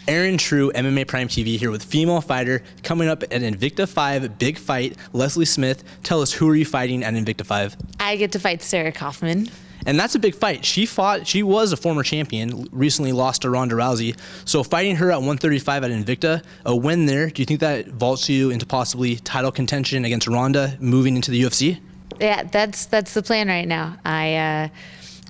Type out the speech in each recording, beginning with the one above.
Aaron True, MMA Prime TV here with female fighter coming up at Invicta 5 big fight. Leslie Smith, tell us, who are you fighting at Invicta 5? I get to fight Sarah Kaufman. And that's a big fight. She was a former champion, recently lost to Ronda Rousey. So fighting her at 135 at Invicta, a win there, do you think that vaults you into possibly title contention against Ronda moving into the UFC? Yeah, that's the plan right now.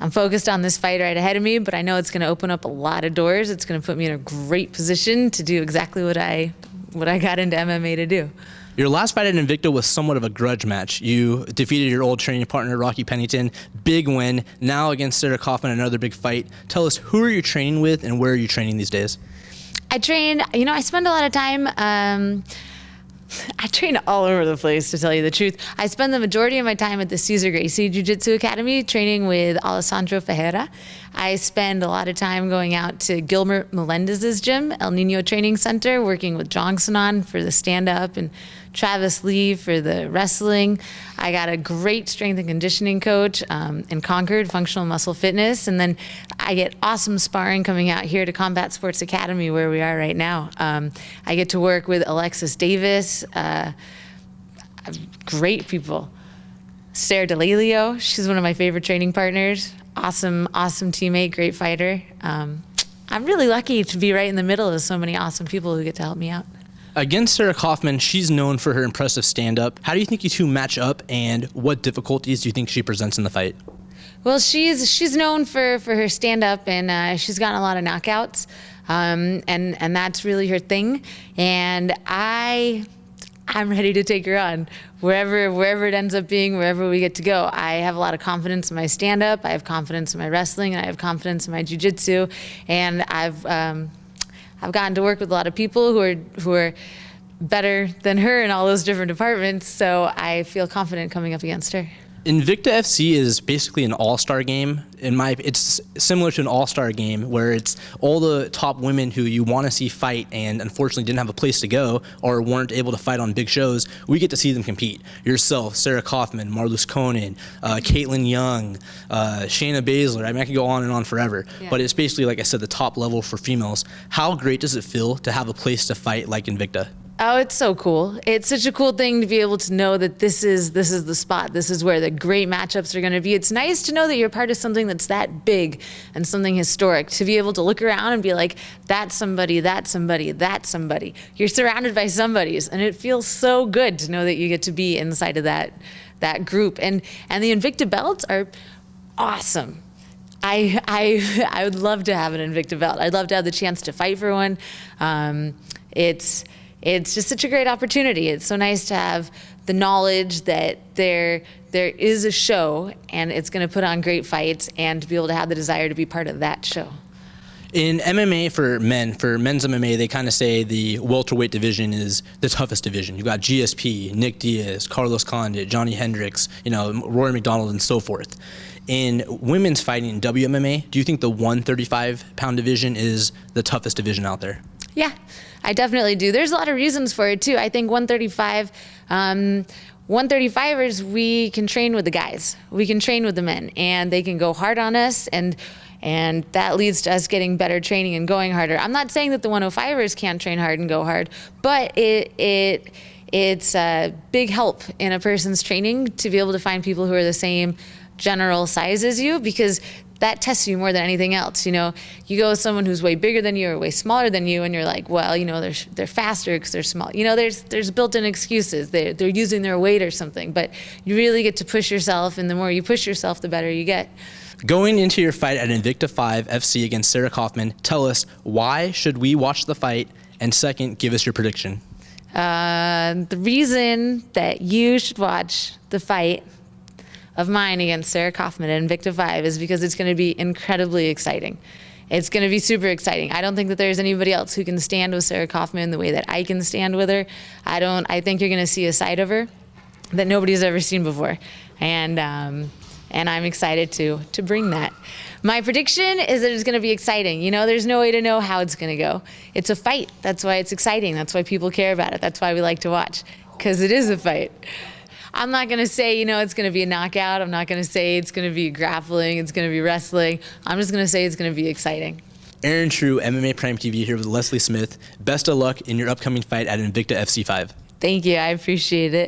I'm focused on this fight right ahead of me, but I know it's going to open up a lot of doors. It's going to put me in a great position to do exactly what I got into MMA to do. Your last fight at Invicta was somewhat of a grudge match. You defeated your old training partner, Rocky Pennington. Big win. Now against Sarah Kaufman, another big fight. Tell us, who are you training with and where are you training these days? I train, I spend a lot of time, I train all over the place, to tell you the truth. I spend the majority of my time at the Cesar Gracie Jiu-Jitsu Academy training with Alessandro Ferreira. I spend a lot of time going out to Gilbert Melendez's gym, El Nino Training Center, working with Jong Sanan for the stand-up and Travis Lee for the wrestling. I got a great strength and conditioning coach in Concord, Functional Muscle Fitness. And then I get awesome sparring coming out here to Combat Sports Academy, where we are right now. I get to work with Alexis Davis, great people. Sarah DeLelio, she's one of my favorite training partners. Awesome teammate, great fighter. I'm really lucky to be right in the middle of so many awesome people who get to help me out. Against Sarah Kaufman, she's known for her impressive stand-up. How do you think you two match up, and what difficulties do you think she presents in the fight? Well, she's known for her stand-up, and she's gotten a lot of knockouts, and that's really her thing. And I'm ready to take her on wherever it ends up being, wherever we get to go. I have a lot of confidence in my stand-up. I have confidence in my wrestling, and I have confidence in my jiu-jitsu, and I've gotten to work with a lot of people who are better than her in all those different departments, so I feel confident coming up against her. Invicta FC is basically an all-star game. It's similar to an all-star game where it's all the top women who you want to see fight and unfortunately didn't have a place to go or weren't able to fight on big shows. We get to see them compete. Yourself, Sarah Kaufman, Marloes Conan, Caitlin Young, Shayna Baszler. I mean, I could go on and on forever. Yeah. But it's basically, like I said, the top level for females. How great does it feel to have a place to fight like Invicta? Oh, it's so cool. It's such a cool thing to be able to know that this is the spot. This is where the great matchups are going to be. It's nice to know that you're part of something that's that big and something historic, to be able to look around and be like, that's somebody, that's somebody, that's somebody. You're surrounded by somebodies, and it feels so good to know that you get to be inside of that group. And the Invicta belts are awesome. I would love to have an Invicta belt. I'd love to have the chance to fight for one. It's just such a great opportunity. It's so nice to have the knowledge that there is a show and it's going to put on great fights, and to be able to have the desire to be part of that show. In MMA for men's MMA, they kind of say the welterweight division is the toughest division. You've got GSP, Nick Diaz, Carlos Condit, Johnny Hendricks, Rory McDonald, and so forth. In women's fighting in WMMA, do you think the 135-pound division is the toughest division out there? Yeah, I definitely do. There's a lot of reasons for it too. I think 135ers, we can train with the guys. We can train with the men, and they can go hard on us, and that leads to us getting better training and going harder. I'm not saying that the 105ers can't train hard and go hard, but it's a big help in a person's training to be able to find people who are the same general size as you, because that tests you more than anything else. You go with someone who's way bigger than you or way smaller than you, and you're like, well, they're faster because they're small. There's built-in excuses. They're using their weight or something, but you really get to push yourself, and the more you push yourself, the better you get. Going into your fight at Invicta 5 FC against Sarah Kaufman, tell us, why should we watch the fight? And second, give us your prediction. The reason that you should watch the fight of mine against Sarah Kaufman at Invicta 5 is because it's going to be incredibly exciting. It's going to be super exciting. I don't think that there's anybody else who can stand with Sarah Kaufman the way that I can stand with her. I think you're going to see a side of her that nobody's ever seen before. And I'm excited to bring that. My prediction is that it's going to be exciting. There's no way to know how it's going to go. It's a fight. That's why it's exciting. That's why people care about it. That's why we like to watch, because it is a fight. I'm not going to say, it's going to be a knockout. I'm not going to say it's going to be grappling. It's going to be wrestling. I'm just going to say it's going to be exciting. Aaron True, MMA Prime TV here with Leslie Smith. Best of luck in your upcoming fight at Invicta FC 5. Thank you. I appreciate it.